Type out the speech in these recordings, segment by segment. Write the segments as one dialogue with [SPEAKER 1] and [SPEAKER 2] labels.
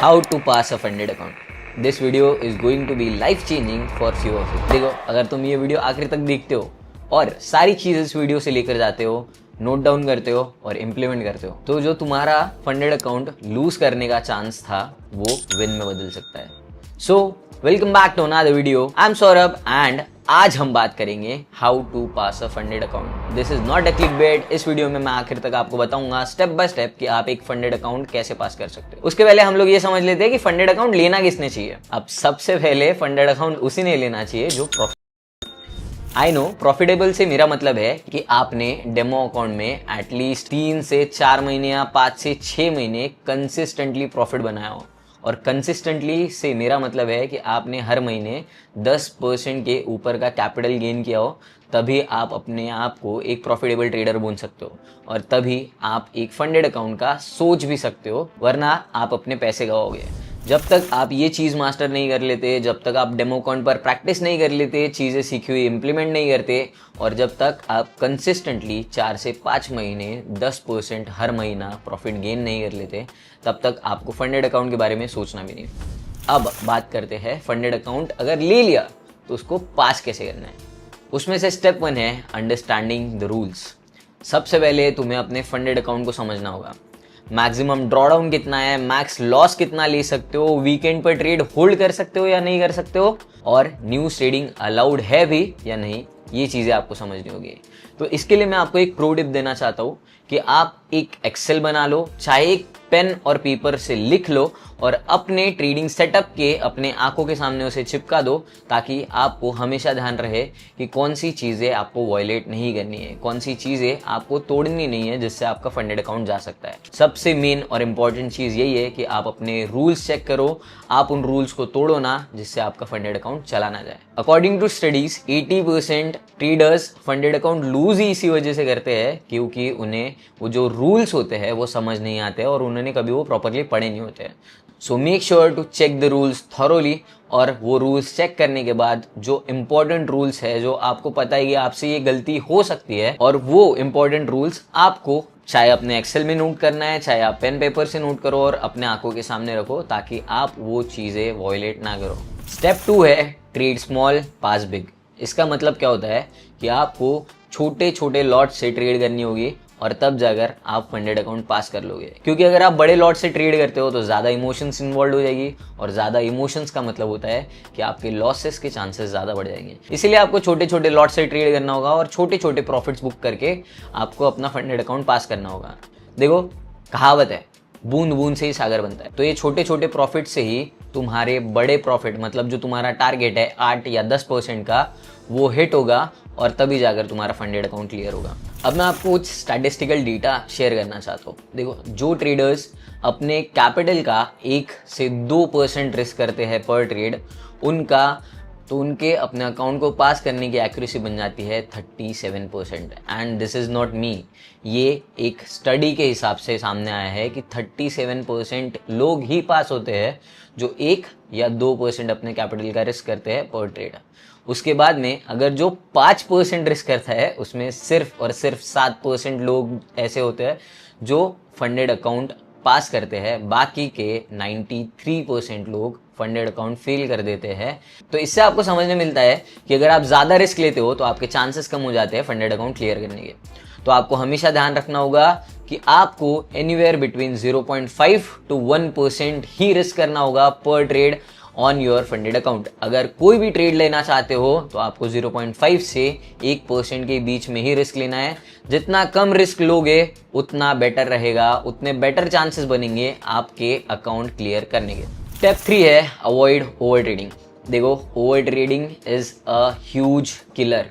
[SPEAKER 1] How to pass a funded account. This video is going to be life changing for few of you. देखो, अगर तुम ये video आखिर तक देखते हो और सारी चीज़ इस वीडियो से लेकर जाते हो, नोट डाउन करते हो और इम्प्लीमेंट करते हो, तो जो तुम्हारा फंडेड अकाउंट लूज करने का चांस था वो विन में बदल सकता है. So welcome back to another video. I am Saurabh and आज हम बात करेंगे how to pass a funded account. This is not a clickbait. इस वीडियो में मैं आखिर तक आपको बताऊंगा स्टेप बाय स्टेप कि आप एक फंडेड अकाउंट कैसे पास कर सकते हो. उसके पहले हम लोग ये समझ लेते हैं कि फंडेड अकाउंट लेना किसने चाहिए. अब सबसे पहले फंडेड अकाउंट उसी ने लेना चाहिए जो आई नो प्रॉफिटेबल से मेरा मतलब है कि आपने डेमो अकाउंट में एटलीस्ट 3 से 4 महीने या 5 से 6 महीने कंसिस्टेंटली प्रॉफिट बनाया हो. और कंसिस्टेंटली से मेरा मतलब है कि आपने हर महीने 10% के ऊपर का कैपिटल गेन किया हो, तभी आप अपने आप को एक प्रॉफिटेबल ट्रेडर बोल सकते हो और तभी आप एक फंडेड अकाउंट का सोच भी सकते हो, वरना आप अपने पैसे गवाओगे. जब तक आप ये चीज़ मास्टर नहीं कर लेते, जब तक आप डेमो अकाउंट पर प्रैक्टिस नहीं कर लेते, चीज़ें सीखी हुई इम्प्लीमेंट नहीं करते और जब तक आप कंसिस्टेंटली 4 से 5 महीने 10% हर महीना प्रॉफिट गेन नहीं कर लेते, तब तक आपको फंडेड अकाउंट के बारे में सोचना भी नहीं. अब बात करते हैं फंडेड अकाउंट अगर ले लिया तो उसको पास कैसे करना है. उसमें से स्टेप 1 है अंडरस्टैंडिंग द रूल्स. सबसे पहले तुम्हें अपने फंडेड अकाउंट को समझना होगा. मैक्सिमम ड्रॉडाउन कितना है, मैक्स लॉस कितना ले सकते हो, वीकेंड पर ट्रेड होल्ड कर सकते हो या नहीं कर सकते हो, और न्यूज ट्रेडिंग अलाउड है भी या नहीं, ये चीज़ें आपको समझनी होगी. तो इसके लिए मैं आपको एक प्रो टिप देना चाहता हूँ कि आप एक एक्सेल बना लो, चाहे एक पेन और पेपर से लिख लो और अपने ट्रेडिंग सेटअप के अपने आंखों के सामने उसे चिपका दो, ताकि आपको हमेशा ध्यान रहे कि कौन सी चीज़ें आपको वायलेट नहीं करनी है, कौन सी चीज़ें आपको तोड़नी नहीं है जिससे आपका फंडेड अकाउंट जा सकता है. सबसे मेन और इम्पॉर्टेंट चीज़ यही है कि आप अपने रूल्स चेक करो, आप उन रूल्स को तोड़ो ना जिससे आपका फंडेड अकाउंट चला ना जाए. According to studies 80% traders funded account lose ही इसी वजह से करते हैं क्योंकि उन्हें वो जो रूल्स होते हैं वो समझ नहीं आते और उन्होंने कभी वो प्रॉपरली पढ़े नहीं होते हैं. So make sure to check the rules thoroughly, और वो रूल्स चेक करने के बाद जो इम्पोर्टेंट रूल्स है, जो आपको पता है कि आपसे ये गलती हो सकती है, और वो इम्पोर्टेंट रूल्स आपको चाहे अपने एक्सेल में नोट करना है, चाहे आप पेन पेपर से नोट करो और अपने आंखों के सामने रखो ताकि आप वो चीज़ें वॉयलेट ना करो. स्टेप 2 है ट्रेड स्मॉल पास बिग. इसका मतलब क्या होता है कि आपको छोटे छोटे लॉट से ट्रेड करनी होगी और तब जाकर आप फंडेड अकाउंट पास कर लोगे. क्योंकि अगर आप बड़े लॉट से ट्रेड करते हो तो ज़्यादा इमोशंस इन्वॉल्व हो जाएगी और ज़्यादा इमोशंस का मतलब होता है कि आपके लॉसेस के चांसेस ज़्यादा बढ़ जाएंगे. इसीलिए आपको छोटे छोटे लॉट से ट्रेड करना होगा और छोटे छोटे प्रॉफिट्स बुक करके आपको अपना फंडेड अकाउंट पास करना होगा. देखो, कहावत है बूंद बूंद से ही सागर बनता है. तो ये छोटे छोटे प्रॉफिट से ही तुम्हारे बड़े प्रॉफिट, मतलब जो तुम्हारा टारगेट है 8 या 10% का, वो हिट होगा और तभी जाकर तुम्हारा फंडेड अकाउंट क्लियर होगा. अब मैं आपको कुछ स्टैटिस्टिकल डेटा शेयर करना चाहता हूँ. देखो, जो ट्रेडर्स अपने कैपिटल का 1 से 2% रिस्क करते हैं पर ट्रेड, उनके अपने अकाउंट को पास करने की एक्यूरेसी बन जाती है 37%. And this is not me, ये एक स्टडी के हिसाब से सामने आया है कि 37% लोग ही पास होते हैं जो 1 या 2% अपने कैपिटल का रिस्क करते हैं पर ट्रेड. उसके बाद में अगर जो 5% रिस्क करता है उसमें सिर्फ और सिर्फ 7% लोग ऐसे होते हैं जो फंडेड अकाउंट पास करते हैं. बाकी के 93% लोग फंडेड अकाउंट फेल कर देते हैं. तो इससे आपको समझने मिलता है कि अगर आप ज़्यादा रिस्क लेते हो तो आपके चांसेस कम हो जाते हैं फंडेड अकाउंट क्लियर करने के. तो आपको हमेशा ध्यान रखना होगा कि आपको anywhere between 0.5 to 1% he risk करना होगा पर trade on your funded account. अगर कोई भी ट्रेड लेना चाहते हो तो आपको 0.5 से 1% के बीच में ही रिस्क लेना है. जितना कम रिस्क लोगे उतना बेटर रहेगा, उतने बेटर चांसेस बनेंगे आपके अकाउंट क्लियर करने के. स्टेप 3 है अवॉइड ओवर ट्रेडिंग. देखो, over trading is a huge killer.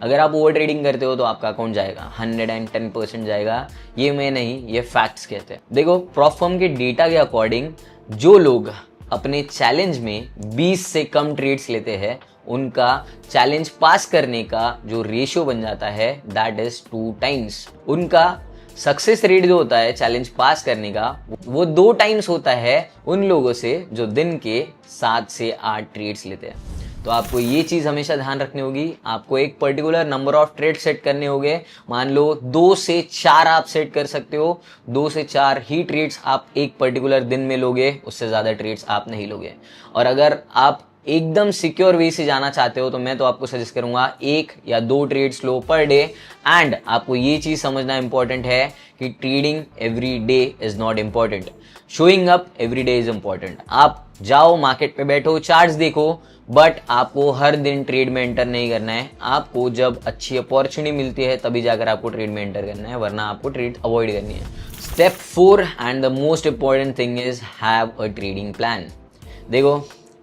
[SPEAKER 1] अगर आप ओवर ट्रेडिंग करते हो तो आपका अकाउंट जाएगा, 110% जाएगा. ये मैं नहीं, ये फैक्ट्स कहते हैं. देखो, प्रॉफर्म के डेटा के अकॉर्डिंग जो लोग अपने चैलेंज में 20 से कम ट्रेड्स लेते हैं, उनका चैलेंज पास करने का जो रेशियो बन जाता है दैट इज 2 times. उनका सक्सेस रेट जो होता है चैलेंज पास करने का, वो 2 times होता है उन लोगों से जो दिन के 7 से 8 ट्रेड्स लेते हैं. तो आपको ये चीज हमेशा ध्यान रखनी होगी। आपको एक particular number of trade set करने होंगे। मान लो 2 से 4 आप सेट कर सकते हो, 2 से 4 ही ट्रेड्स आप एक पर्टिकुलर दिन में लोगे, उससे ज्यादा ट्रेड्स आप नहीं लोगे। और अगर आप एकदम सिक्योर वे से जाना चाहते हो तो मैं तो आपको सजेस्ट करूंगा 1 या 2 trades low per day. And आपको ये चीज समझना इंपॉर्टेंट है कि trading every day is not important, showing up every day is important. आप जाओ मार्केट पे बैठो, चार्ट्स देखो, बट आपको हर दिन ट्रेड में एंटर नहीं करना है। आपको जब अच्छी अपॉर्चुनिटी मिलती है तभी जाकर आपको ट्रेड में एंटर करना है, वरना आपको ट्रेड अवॉइड करनी है। Step 4 and the most important thing is have a trading plan. देखो,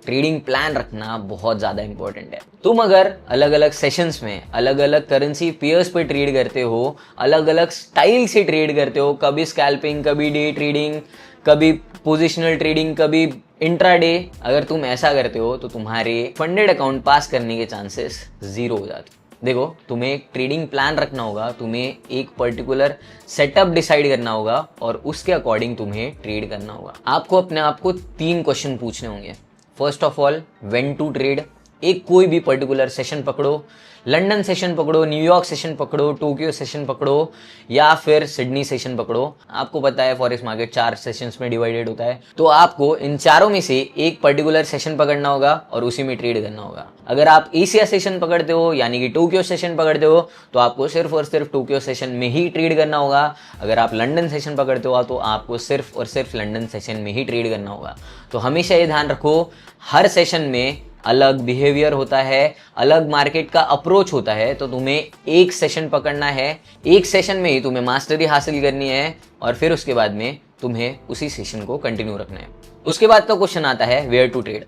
[SPEAKER 1] ट्रेडिंग प्लान रखना बहुत ज्यादा इंपॉर्टेंट है। तुम अगर अलग अलग सेशंस में अलग अलग करेंसी पेयर्स पे ट्रेड करते हो, अलग अलग स्टाइल से ट्रेड करते हो, कभी स्कैल्पिंग, कभी डे ट्रेडिंग, कभी पोजिशनल ट्रेडिंग, कभी इंट्राडे, अगर तुम ऐसा करते हो तो तुम्हारे फंडेड अकाउंट पास करने के चांसेस 0 हो जाते हैं। देखो, तुम्हें एक ट्रेडिंग प्लान रखना होगा, तुम्हें एक पर्टिकुलर सेटअप डिसाइड करना होगा और उसके अकॉर्डिंग तुम्हें ट्रेड करना होगा। आपको अपने आप को 3 क्वेश्चन पूछने होंगे। First of all, when to trade. एक कोई भी पर्टिकुलर सेशन पकड़ो, लंदन सेशन पकड़ो, न्यूयॉर्क सेशन पकड़ो, टोक्यो सेशन पकड़ो या फिर सिडनी सेशन पकड़ो। आपको पता है फॉरेक्स मार्केट 4 सेशंस में डिवाइडेड होता है, तो आपको इन चारों में से एक पर्टिकुलर सेशन पकड़ना होगा और उसी में ट्रेड करना होगा। अगर आप एशिया सेशन पकड़ते हो यानी कि टोक्यो सेशन पकड़ते हो तो आपको सिर्फ और सिर्फ टोक्यो सेशन में ही ट्रेड करना होगा। अगर आप लंदन सेशन पकड़ते हो तो आपको सिर्फ और सिर्फ लंदन सेशन में ही ट्रेड करना होगा। तो हमेशा ये ध्यान रखो, हर सेशन में अलग बिहेवियर होता है, अलग मार्केट का अप्रोच होता है, तो तुम्हें एक सेशन पकड़ना है, एक सेशन में ही तुम्हें मास्टरी हासिल करनी है और फिर उसके बाद में तुम्हें उसी सेशन को कंटिन्यू रखना है। उसके बाद का क्वेश्चन आता है वेयर टू ट्रेड।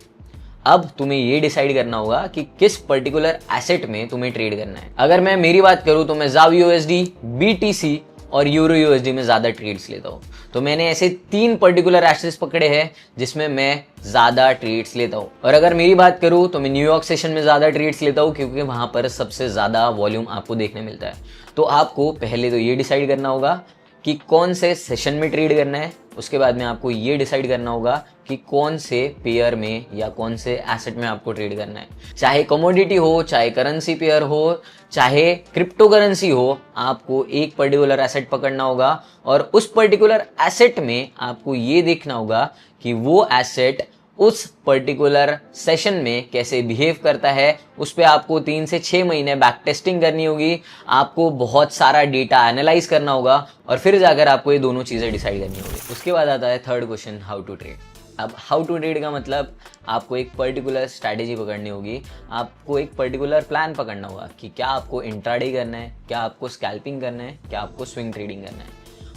[SPEAKER 1] अब तुम्हें ये डिसाइड करना होगा कि किस पर्टिकुलर एसेट में तुम्हें ट्रेड करना है। अगर मैं मेरी बात करूं तो मैं ज़ाव यूएसडी, बीटीसी और यूरो यूएसडी में ज्यादा ट्रेड्स लेता हूं। तो मैंने ऐसे 3 पर्टिकुलर एसेट्स पकड़े हैं जिसमें मैं ज्यादा ट्रेड्स लेता हूं। और अगर मेरी बात करूं तो मैं न्यूयॉर्क सेशन में ज्यादा ट्रेड्स लेता हूं क्योंकि वहां पर सबसे ज्यादा वॉल्यूम आपको देखने मिलता है। तो आपको पहले तो ये डिसाइड करना होगा कि कौन से सेशन में ट्रेड करना है। उसके बाद में आपको ये डिसाइड करना होगा कि कौन से पेयर में या कौन से एसेट में आपको ट्रेड करना है। चाहे कमोडिटी हो, चाहे करेंसी पेयर हो, चाहे क्रिप्टो करेंसी हो, आपको एक पर्टिकुलर एसेट पकड़ना होगा और उस पर्टिकुलर एसेट में आपको ये देखना होगा कि वो एसेट उस पर्टिकुलर सेशन में कैसे बिहेव करता है। उस पे आपको 3 से 6 महीने बैक टेस्टिंग करनी होगी, आपको बहुत सारा डेटा एनालाइज करना होगा और फिर जाकर आपको ये दोनों चीजें डिसाइड करनी होगी। उसके बाद आता है third question, how to trade. अब हाउ टू ट्रेड का मतलब आपको एक पर्टिकुलर स्ट्रैटेजी पकड़नी होगी, आपको एक पर्टिकुलर प्लान पकड़ना होगा कि क्या आपको इंट्राडे करना है, क्या आपको स्कैल्पिंग करना है, क्या आपको स्विंग ट्रेडिंग करना है।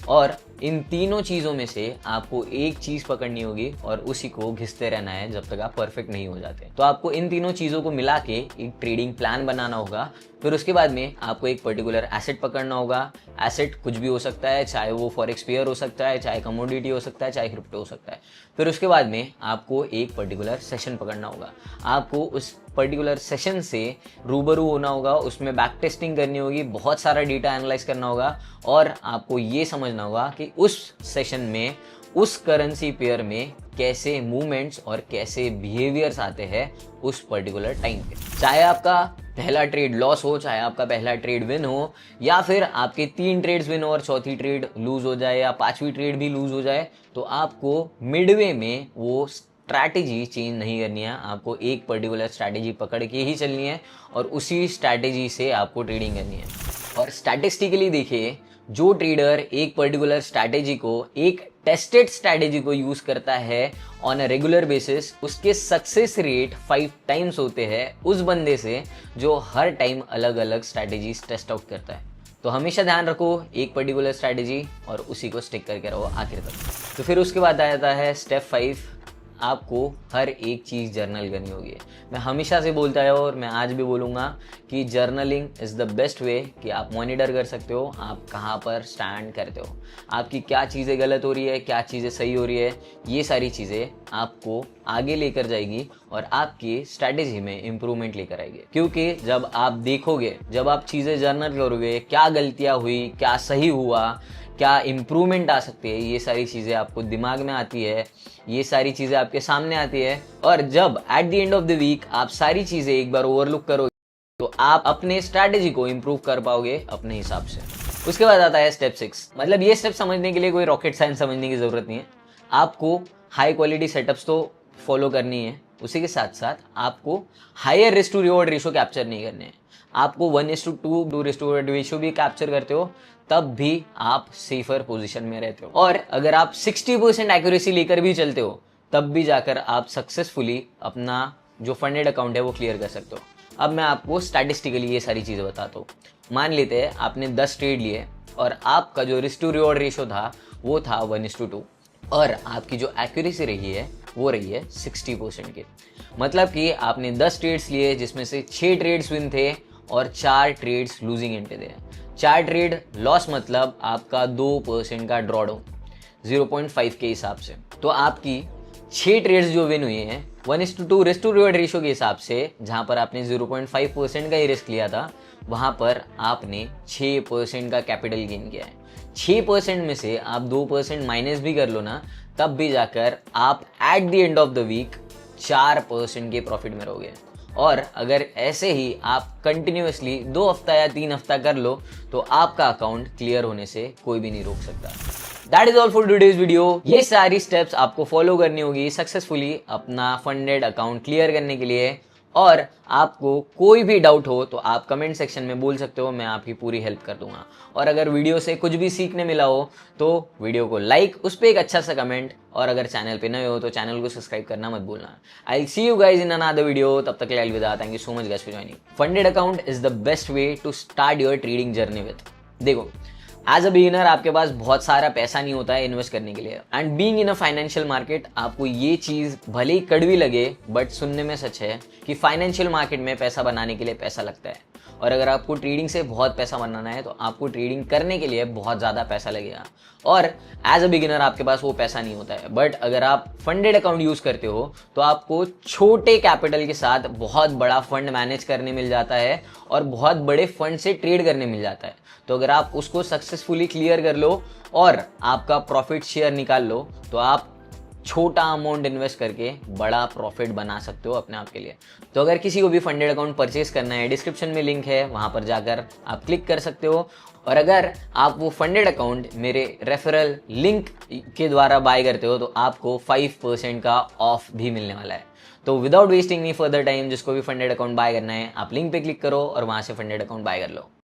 [SPEAKER 1] और इन तीनों चीज़ों में से आपको एक चीज़ पकड़नी होगी और उसी को घिसते रहना है जब तक आप परफेक्ट नहीं हो जाते। तो आपको इन तीनों चीज़ों को मिला के एक ट्रेडिंग प्लान बनाना होगा। फिर उसके बाद में आपको एक पर्टिकुलर एसेट पकड़ना होगा। एसेट कुछ भी हो सकता है, चाहे वो फॉरेक्स पेयर हो सकता है, चाहे कमोडिटी हो सकता है, चाहे क्रिप्टो हो सकता है। फिर उसके बाद में आपको एक पर्टिकुलर सेशन पकड़ना होगा। आपको उस पर्टिकुलर सेशन से रूबरू होना होगा, उसमें बैक टेस्टिंग करनी होगी, बहुत सारा डेटा एनालाइज करना होगा और आपको ये समझना होगा कि उस सेशन में उस करेंसी पेयर में कैसे मूवमेंट्स और कैसे बिहेवियर्स आते हैं उस पर्टिकुलर टाइम पे। चाहे आपका पहला ट्रेड लॉस हो, चाहे आपका पहला ट्रेड विन हो, या फिर आपके 3 ट्रेड्स विन हो और चौथी ट्रेड लूज हो जाए या 5वीं ट्रेड भी लूज हो जाए, तो आपको मिडवे में वो स्ट्रैटेजी चेंज नहीं करनी है। आपको एक पर्टिकुलर स्ट्रैटेजी पकड़ के ही चलनी है और उसी स्ट्रैटेजी से आपको ट्रेडिंग करनी है। और स्टैटिस्टिकली देखिए, जो ट्रेडर एक पर्टिकुलर स्ट्रैटेजी को, एक टेस्टेड स्ट्रैटेजी को यूज करता है ऑन अ रेगुलर बेसिस, उसके सक्सेस रेट 5 टाइम्स होते हैं उस बंदे से जो हर टाइम अलग अलग स्ट्रैटेजीज टेस्ट आउट करता है। तो हमेशा ध्यान रखो एक पर्टिकुलर स्ट्रैटेजी और उसी को स्टिक करके रहो आखिर तक। तो फिर उसके बाद आ जाता है स्टेप 5, आपको हर एक चीज़ जर्नल करनी होगी। मैं हमेशा से बोलता है और मैं आज भी बोलूँगा कि जर्नलिंग इज़ द बेस्ट वे कि आप मॉनिटर कर सकते हो आप कहाँ पर स्टैंड करते हो, आपकी क्या चीज़ें गलत हो रही है, क्या चीज़ें सही हो रही है। ये सारी चीज़ें आपको आगे लेकर जाएगी और आपकी स्ट्रैटेजी में इम्प्रूवमेंट लेकर आएगी। क्योंकि जब आप देखोगे, जब आप चीज़ें जर्नल करोगे, क्या गलतियाँ हुई, क्या सही हुआ, क्या इम्प्रूवमेंट आ सकती है, ये सारी चीज़ें आपको दिमाग में आती है, ये सारी चीज़ें आपके सामने आती है। और जब at the end of the week आप सारी चीज़ें एक बार ओवरलुक करोगे तो आप अपने स्ट्रैटेजी को इम्प्रूव कर पाओगे अपने हिसाब से। उसके बाद आता है स्टेप 6। मतलब ये स्टेप समझने के लिए कोई रॉकेट साइंस समझने की जरूरत नहीं है। आपको हाई क्वालिटी सेटअप्स तो फॉलो करनी है, उसी के साथ साथ आपको higher risk to reward ratio capture नहीं करने हैं। आपको 1:2 2:1 रेशियो भी कैप्चर करते हो तब भी आप सेफर पोजीशन में रहते हो। और अगर आप 60% एक्यूरेसी लेकर भी चलते हो तब भी जाकर आप सक्सेसफुली अपना जो फंडेड अकाउंट है वो क्लियर कर सकते हो। अब मैं आपको स्टैटिस्टिकली ये सारी चीज़ें बताता हूँ। मान लेते हैं आपने 10 ट्रेड लिए और आपका जो रिस्क टू रिवॉर्ड रेशियो था वो था 1:2 और आपकी जो एक्यूरेसी रही है वो रही है 60% की। मतलब कि आपने 10 ट्रेड्स लिए जिसमें से 6 ट्रेड्स विन थे और 4 ट्रेड्स लूजिंग एंड पे थे। 4 ट्रेड लॉस मतलब आपका 2% का ड्रॉ डाउन 0.5 के हिसाब से। तो आपकी 6 ट्रेड्स जो विन हुए हैं 1:2 रिस्क टू रिवॉर्ड रेशियो के हिसाब से, जहां पर आपने 0.5% का ही रिस्क लिया था, वहां पर आपने 6% का कैपिटल गेन किया है। 6% में से आप 2% माइनस भी कर लो ना, तब भी जाकर आप at the end of the week 4% के प्रॉफिट में रहोगे। और अगर ऐसे ही आप कंटिन्यूअसली 2 हफ्ता या 3 हफ्ता कर लो तो आपका अकाउंट क्लियर होने से कोई भी नहीं रोक सकता। That is all for today's video. ये सारी स्टेप्स आपको फॉलो करनी होगी सक्सेसफुली अपना फंडेड अकाउंट क्लियर करने के लिए। और आपको कोई भी डाउट हो तो आप कमेंट सेक्शन में बोल सकते हो, मैं आपकी पूरी हेल्प कर दूंगा। और अगर वीडियो से कुछ भी सीखने मिला हो तो वीडियो को लाइक, उस पर एक अच्छा सा कमेंट, और अगर चैनल पे नए हो तो चैनल को सब्सक्राइब करना मत भूलना। I will see you guys in another video. तब तक के लिए अलविदा। Thank you so much guys for joining. Funded account is the best way to start your trading journey with. देखो, एज अ बिगिनर आपके पास बहुत सारा पैसा नहीं होता है इन्वेस्ट करने के लिए। And being in a financial market, आपको ये चीज भले ही कड़वी लगे बट सुनने में सच है कि फाइनेंशियल मार्केट में पैसा बनाने के लिए पैसा लगता है। और अगर आपको ट्रेडिंग से बहुत पैसा बनाना है तो आपको ट्रेडिंग करने के लिए बहुत ज़्यादा पैसा लगेगा। और एज अ बिगिनर आपके पास वो पैसा नहीं होता है। बट अगर आप फंडेड अकाउंट यूज़ करते हो तो आपको छोटे कैपिटल के साथ बहुत बड़ा फंड मैनेज करने मिल जाता है और बहुत बड़े फंड से ट्रेड करने मिल जाता है। तो अगर आप उसको सक्सेसफुली क्लियर कर लो और आपका प्रॉफिट शेयर निकाल लो तो आप छोटा अमाउंट इन्वेस्ट करके बड़ा प्रॉफिट बना सकते हो अपने आप के लिए। तो अगर किसी को भी फंडेड अकाउंट परचेज करना है, डिस्क्रिप्शन में लिंक है, वहां पर जाकर आप क्लिक कर सकते हो। और अगर आप वो फंडेड अकाउंट मेरे रेफरल लिंक के द्वारा बाय करते हो तो आपको 5% का ऑफ भी मिलने वाला है। तो without wasting any further time, जिसको भी फंडेड अकाउंट बाय करना है आप लिंक पे क्लिक करो और वहां से फंडेड अकाउंट बाय कर लो।